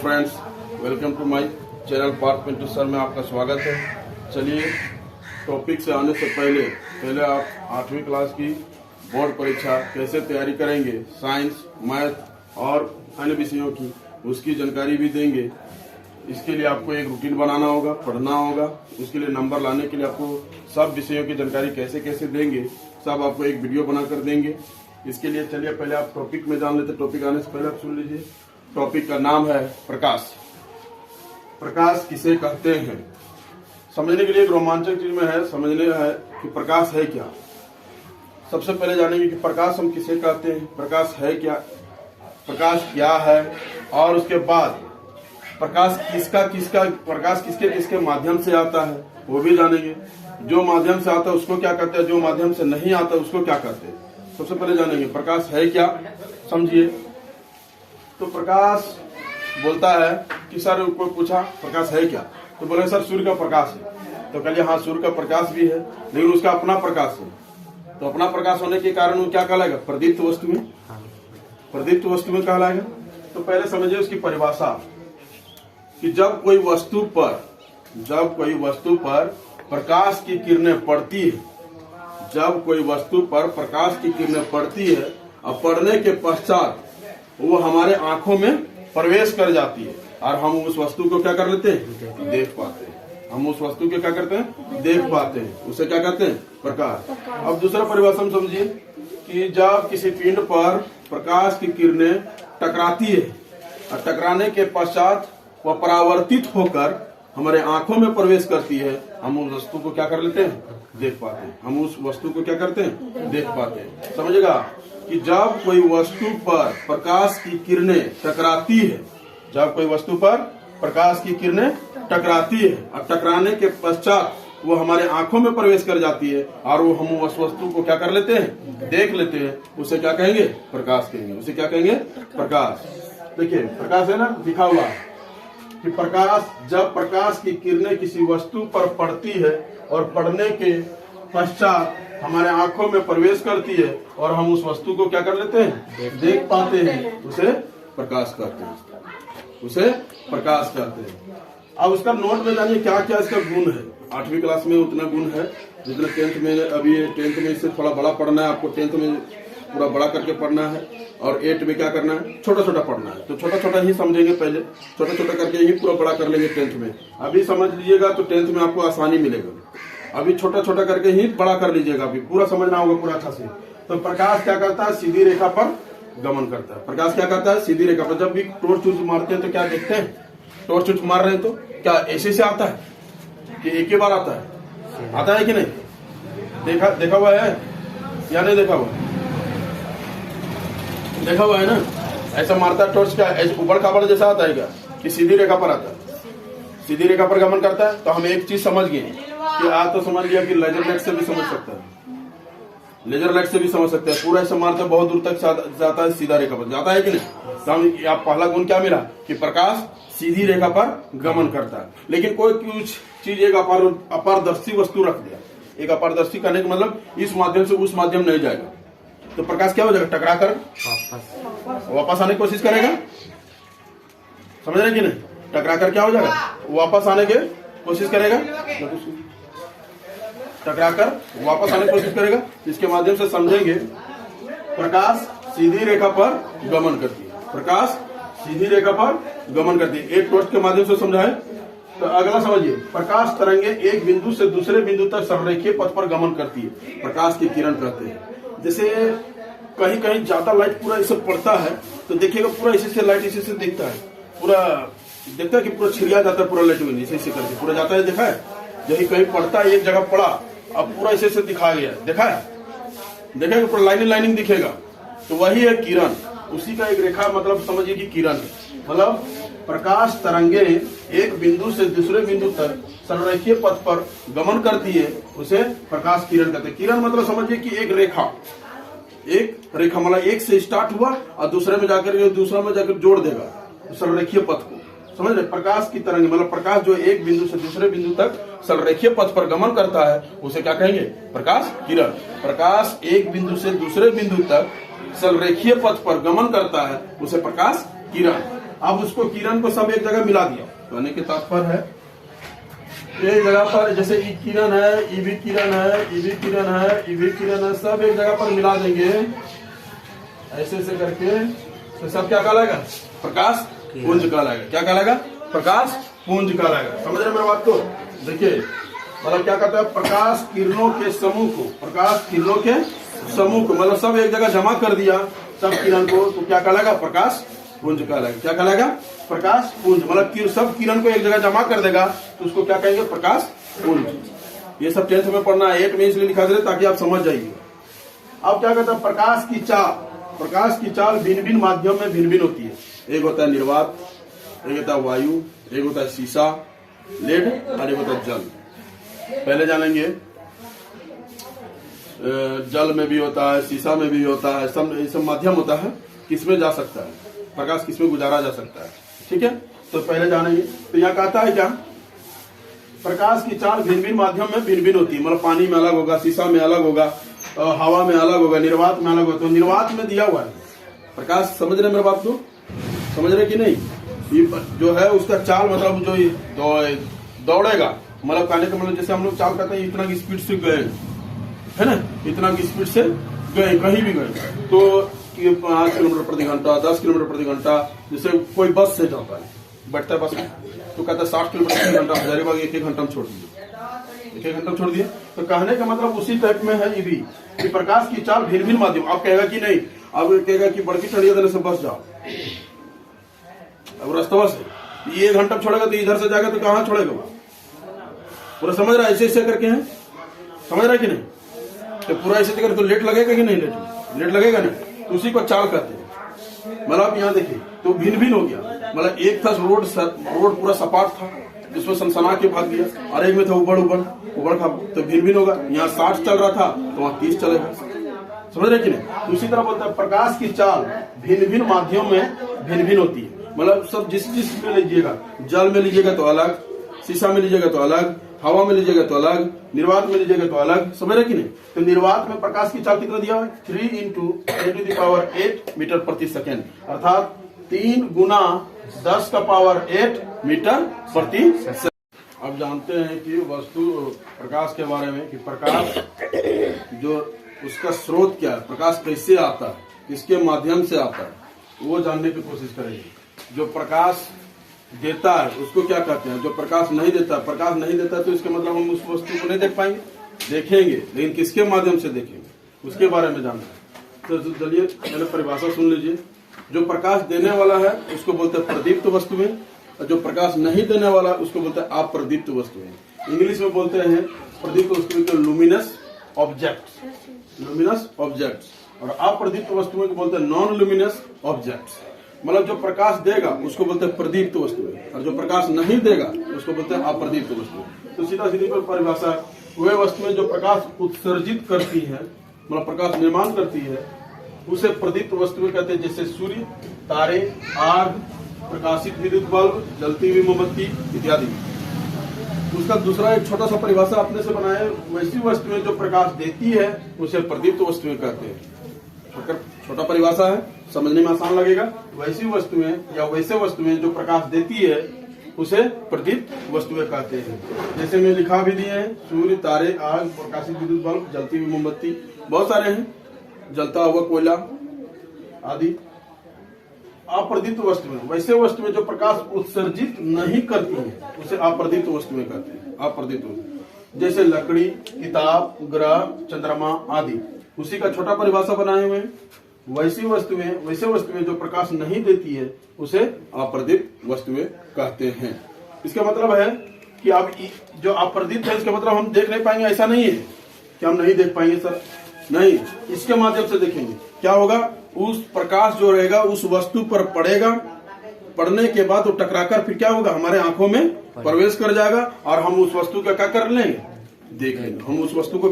Friends, welcome to my channel Parth Pintu sir में आपका स्वागत है। चलिए, टॉपिक से आने से पहले आप 8वीं क्लास की बोर्ड परीक्षा कैसे तैयारी करेंगे, साइंस, मैथ और अन्य विषयों की, उसकी जानकारी भी देंगे। इसके लिए आपको एक रूटीन बनाना होगा, पढ़ना होगा। उसके लिए नंबर लाने के लिए आपको सब विषयों की जानकारी कैसे कैसे देंगे, सब आपको एक वीडियो बनाकर देंगे। इसके लिए चलिए पहले आप टॉपिक में जान लेते। टॉपिक आने से पहले आप सुन लीजिए। टॉपिक का नाम है प्रकाश। प्रकाश किसे कहते हैं? समझने के लिए एक रोमांचक चीज में है, समझने है कि प्रकाश है क्या। सबसे पहले जानेंगे कि प्रकाश हम किसे कहते हैं, प्रकाश है क्या, प्रकाश क्या है, और उसके बाद प्रकाश किसके किसके माध्यम से आता है वो भी जानेंगे। जो माध्यम से आता है उसको क्या कहते हैं, जो माध्यम से नहीं आता उसको क्या कहते हैं। सबसे पहले जानेंगे प्रकाश है क्या, समझिए। तो प्रकाश बोलता है कि सर कोई पूछा प्रकाश है क्या, तो बोले सर सूर्य का प्रकाश है। तो कहिए हाँ, सूर्य का प्रकाश भी है, लेकिन उसका अपना प्रकाश है। तो अपना प्रकाश होने के कारण वो क्या कहलाएगा, प्रदीप्त वस्तु में, प्रदीप्त वस्तु में कहलाएगा। तो पहले समझिए उसकी परिभाषा कि जब कोई वस्तु पर प्रकाश की किरणें पड़ती है, जब कोई वस्तु पर प्रकाश की किरणें पड़ती है और पड़ने के पश्चात वो हमारे आंखों में प्रवेश कर जाती है और हम उस वस्तु को क्या कर लेते हैं, देख पाते हैं। हम उस वस्तु को क्या करते हैं, देख पाते हैं। उसे क्या कहते हैं, प्रकाश। अब दूसरा परिभाषा हम समझिए कि जब किसी पिंड पर प्रकाश की किरणें टकराती है और टकराने के पश्चात वह परावर्तित होकर हमारे आंखों में प्रवेश करती है, हम उस वस्तु को क्या कर लेते हैं, देख पाते हैं। हम उस वस्तु को क्या करते हैं, देख पाते हैं। समझेगा कि जब कोई वस्तु पर प्रकाश की किरणें टकराती है, जब कोई वस्तु पर प्रकाश की किरणें टकराती है और टकराने के पश्चात वो हमारे आंखों में प्रवेश कर जाती है और वो हम उस वस्तु को क्या कर लेते हैं, देख लेते हैं, उसे क्या कहेंगे, प्रकाश कहेंगे। उसे क्या कहेंगे, प्रकाश। देखिए प्रकाश है ना, लिखा हुआ कि प्रकाश, जब प्रकाश की किरणें किसी वस्तु पर पड़ती है और पड़ने के पश्चात हमारे आंखों में प्रवेश करती है और हम उस वस्तु को क्या कर लेते हैं, देख पाते हैं, उसे प्रकाश कहते हैं, उसे प्रकाश कहते हैं। अब उसका नोट में जानिए क्या क्या इसका गुण है। 8वीं क्लास में उतना गुण है जितना 10th में। अभी 10th में इससे थोड़ा बड़ा पढ़ना है आपको, 10th में पूरा बड़ा करके पढ़ना है और 8 में क्या करना है, छोटा छोटा पढ़ना है। तो छोटा छोटा ही समझेंगे, पहले छोटा छोटा करके ही पूरा बड़ा कर लेंगे 10th में। अभी समझ लीजिएगा तो 10th में आपको आसानी मिलेगा। अभी छोटा छोटा करके ही बड़ा कर लीजिएगा, अभी पूरा समझना होगा पूरा अच्छा से। तो प्रकाश क्या करता है, सीधी रेखा पर गमन करता है। प्रकाश क्या करता है, सीधी रेखा पर। जब भी टॉर्च उर्च मारते हैं तो क्या देखते हैं, टॉर्च उर्च मार रहे हैं तो क्या ऐसे से आता है कि एक ही बार आता है, आता है कि नहीं? देखा हुआ है या नहीं देखा हुआ? देखा हुआ है ना, ऐसा मारता है टॉर्च, क्या उबड़ खाबड़ जैसा आता है क्या, कि सीधी रेखा पर आता है, सीधी रेखा पर गमन करता है। तो हम एक चीज समझ गए कि आज तो समझ लिया कि लेजर लाइट से भी समझ सकता है, लेजर लाइट से भी समझ सकते हैं। पूरा ऐसा मारता है, बहुत दूर तक जाता है, सीधा रेखा पर जाता है कि नहीं। तो हम आप पहला गुण क्या मिला कि प्रकाश सीधी रेखा पर गमन करता है। लेकिन कोई कुछ चीज एक अपारदर्शी वस्तु रख दिया, एक अपारदर्शी करने का मतलब इस माध्यम से उस माध्यम नहीं जाएगा, तो प्रकाश क्या हो जाएगा, टकरा कर वापस आने की कोशिश करेगा। समझ रहे कि नहीं? टकरा कर क्या हो जाएगा, वापस आने की कोशिश करेगा, टकरा कर वापस आने की कोशिश करेगा। इसके माध्यम से समझेंगे प्रकाश सीधी रेखा पर गमन करती है, प्रकाश सीधी रेखा पर गमन करती है। एक टॉर्च के माध्यम से समझाए तो अगला समझिए, प्रकाश तरंगे एक बिंदु से दूसरे बिंदु तक सररेखीय पथ पर गमन करती है, प्रकाश की किरण कहते हैं। जैसे कहीं कहीं ज्यादा लाइट पूरा इसे पड़ता है तो देखिएगा पूरा इसी से लाइट इसी से दिखता है, पूरा देखता है कि पूरा छिड़िया जाता है, पूरा लाइट में इसे करके पूरा जाता है। देखा है, यही कहीं पड़ता है, एक जगह पड़ा, अब पूरा इसे से दिखा गया, देखा है, देखेगा पूरा लाइनिंग दिखेगा। तो वही है किरण, उसी का एक रेखा, मतलब समझिए कि किरण है। मतलब प्रकाश तरंगे एक बिंदु से दूसरे बिंदु तक संरेखीय पथ पर गमन करती है, उसे प्रकाश किरण कहते हैं। किरण मतलब समझिए कि एक रेखा मतलब एक से स्टार्ट हुआ और दूसरे में जाकर जोड़ देगा संरेखीय पथ को। समझ रहे, प्रकाश की तरंग मतलब प्रकाश जो एक बिंदु से दूसरे बिंदु तक संरेखीय पथ पर गमन करता है, उसे क्या कहेंगे, प्रकाश किरण। प्रकाश एक बिंदु से दूसरे बिंदु तक संरेखीय पथ पर गमन करता है, उसे प्रकाश किरण। अब उसको किरण को सब एक जगह मिला दिया। कहने के तात्पर्य है एक जगह पर जैसे ई किरण है, ईवी किरण है, ईवी किरण है, ईवी किरण है, सब एक जगह पर मिला देंगे ऐसे ऐसे करके, तो सब क्या कहलाएगा? प्रकाश पुंज कहलाएगा। क्या कहलाएगा? प्रकाश पुंज कहलाएगा। समझ रहे मेरी बात को? देखिए मतलब क्या कहता है, प्रकाश किरणों के समूह को, प्रकाश किरणों के समूह को मतलब सब एक जगह जमा कर दिया सब किरण को, तो क्या कहलाएगा? प्रकाश पुंज कहलाएगा। क्या कहलाएगा? प्रकाश पुंज। मतलब सब किरण को एक जगह जमा कर देगा तो उसको क्या कहेंगे? प्रकाश पुंज। ये सब 10th में पढ़ना है, 8 में इसलिए लिखा दे रहे ताकि आप समझ जाइए। अब क्या कहता है, प्रकाश की चाल, प्रकाश की चाल भिन्न भिन्न माध्यम में भिन्न भिन्न होती है। एक होता है निर्वात, एक होता है वायु, एक होता है शीशा, लेड और एक होता है जल। पहले जानेंगे जल में भी होता है, शीशा में भी होता है, सब माध्यम होता है, किसमें जा सकता है प्रकाश, किसमें गुजारा जा सकता है। ठीक है, तो पहले जानेंगे। तो यहाँ कहता है क्या, प्रकाश की चाल भिन्न भिन्न माध्यम में भिन्न भिन्न होती है। मतलब पानी में अलग होगा, शीशा में अलग होगा, हवा में अलग होगा, निर्वात में अलग होगा। तो निर्वात में दिया हुआ है प्रकाश। समझ रहे मेरे बात को? समझ रहे कि नहीं? ये जो है उसका चाल मतलब जो दौड़ेगा, मतलब कहने का मतलब जैसे हम लोग चाल करते हैं इतना की स्पीड से गए, है ना, इतना की स्पीड से गए, कहीं भी गए, तो 5 किलोमीटर प्रति घंटा, 10 किलोमीटर प्रति घंटा। जैसे कोई बस से जाता है, बैठता है बस में, तो कहता है 60 किलोमीटर प्रति घंटा, हजारीबाग 1-1 घंटा में छोड़ दिए, 1-1 घंटा छोड़ दिए। तो कहने का मतलब उसी टाइप में है ये भी, कि प्रकाश की चाल भिन्न भिन्न माध्यम। आप कहेगा कि नहीं, अब कहेगा कि बड़की टड़िया देने से बस जाओ, अब रास्ता से ये 1 घंटा छोड़ेगा तो इधर से जाएगा तो कहाँ छोड़ेगा वो? पूरा समझ रहा है? ऐसे ऐसे करके है, समझ रहा है कि नहीं? तो पूरा ऐसे करके तो लेट लगेगा कि नहीं? लेट लगेगा नहीं, तो उसी को चाल कहते हैं। मतलब यहाँ देखिए तो भिन्न भिन्न हो गया। मतलब एक था रोड पूरा सपाट था जिसमें सनसना के भाग गया, और एक में था उबड़ खा, तो भिन्न भिन्न होगा। यहाँ 60 चल रहा था तो वहाँ 30 चलेगा। समझ रहे कि नहीं? उसी तरह बोलता है प्रकाश की चाल भिन्न भिन्न माध्यम में भिन्न भिन्न होती है। मतलब सब जिस में लीजिएगा, जल में लीजिएगा तो अलग, शीशा में लीजिएगा तो अलग, हवा में लीजिएगा तो अलग, निर्वात में लीजिएगा तो अलग। समझ रहे कि नहीं? तो निर्वात में प्रकाश की चाल कितना दिया है? 3 × 10⁸ मीटर प्रति सेकेंड, अर्थात 3 गुना 10⁸ मीटर प्रति सेकेंड। अब जानते हैं कि वस्तु प्रकाश के बारे में, कि प्रकाश जो उसका स्रोत क्या है, प्रकाश कैसे आता है, किसके माध्यम से आता है, वो जानने की कोशिश करेंगे। जो प्रकाश देता है उसको क्या कहते हैं? जो प्रकाश नहीं देता, प्रकाश नहीं देता तो इसका मतलब हम उस वस्तु को नहीं देख पाएंगे, देखेंगे लेकिन किसके माध्यम से देखेंगे, उसके बारे में जानना है। तो चलिए पहले परिभाषा सुन लीजिए। जो प्रकाश देने वाला है उसको बोलते हैं प्रदीप्त वस्तुएं, और जो प्रकाश नहीं देने वाला उसको बोलते हैं अप्रदीप्त वस्तुएं। इंग्लिश में बोलते हैं प्रदीप्त वस्तुएं को लुमिनस ऑब्जेक्ट्स, लुमिनस ऑब्जेक्ट्स, और अप्रदीप्त वस्तुएं को बोलते हैं नॉन लुमिनस ऑब्जेक्ट्स। मतलब जो प्रकाश देगा उसको बोलते हैं प्रदीप्त वस्तुएं, और जो प्रकाश नहीं देगा उसको बोलते हैं अप्रदीप्त वस्तुएं। तो सीधा सीधी पर परिभाषा, वे वस्तुएं जो प्रकाश उत्सर्जित करती है, मतलब प्रकाश निर्माण करती है, उसे प्रदीप्त वस्तुएं कहते हैं। जैसे सूर्य, तारे, आग, प्रकाशित विद्युत बल्ब, जलती हुई मोमबत्ती इत्यादि। उसका दूसरा एक छोटा सा परिभाषा अपने से बनाए, वैसी वस्तुएं जो प्रकाश देती है उसे प्रदीप्त वस्तुएं कहते हैं। छोटा परिभाषा है, समझने में आसान लगेगा। वैसी वस्तुएं या वैसे वस्तुएं जो प्रकाश देती है उसे प्रदीप्त वस्तुएं कहते हैं। जैसे में लिखा भी दिए हैं, सूर्य, तारे, आग, प्रकाशित विद्युत बल्ब, जलती हुई मोमबत्ती, बहुत सारे हैं, जलता हुआ कोयला आदि। अप्रदीप्त वस्तुएं, वैसे वस्तुएं जो प्रकाश उत्सर्जित नहीं करती हैं उसे अप्रदीप्त वस्तुएं कहते हैं। अप्रदीप्त जैसे लकड़ी, किताब, ग्रह, चंद्रमा आदि। उसी का छोटा परिभाषा बनाए हुए हैं। वैसे वस्तुएं जो प्रकाश नहीं देती है उसे अप्रदीप्त वस्तुएं कहते हैं। इसका मतलब है कि अब जो अप्रदीप्त है इसका मतलब हम देख नहीं पाएंगे, ऐसा नहीं है कि हम नहीं देख पाएंगे सर, नहीं, इसके माध्यम से देखेंगे। क्या होगा? उस प्रकाश जो रहेगा उस वस्तु पर पड़ेगा, पड़ने के बाद वो टकराकर फिर क्या होगा? हमारे आंखों में प्रवेश कर जाएगा और हम उस वस्तु का क्या कर लेंगे? देख लेंगे। हम उस वस्तु को